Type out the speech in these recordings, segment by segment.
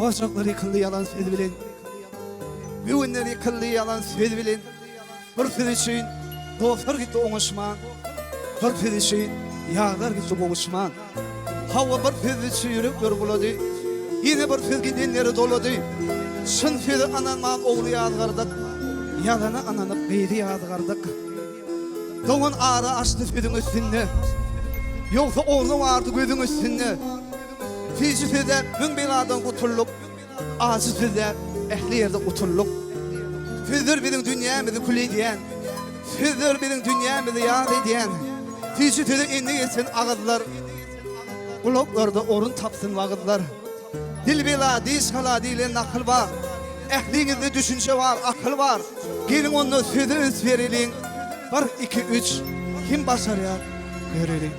Ocaklar yıkıldı yalan söz bilin. Güvenler yıkıldı yalan söz bilin. Bir söz için dostlar gitti oğuşman. Bir söz için yağlar gitti boğuşman. Hava bir söz için yürekler buladı. Yine bir söz gidenleri doladı. Şın sözü ananman oğlu yazgardık. Yalanı ananıp beyri yazgardık. Doğun ağrı açtı sözün üstünde. Yoksa oğlu vardı gözün üstünde. Fiysi sözde mün beladan kutulluk. Ağzı sözde ehli yerde otulluk. Sözdür bizim dünyamızı kul ediyen. Sözdür bizim dünyamızı yad ediyen. Fiysi sözde indi gelsin ağızlar. Kulaklarda orun tapsın vağızlar. Dil bela, diş hala dilen akıl var. Ehlinizde düşünce var, akıl var. Gelin onunla sözü öz verelim. 1, 2, 3 kim başarıyor görelim.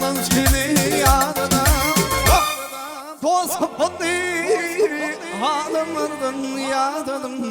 yalan seni yanına Dostum halim ardın yadım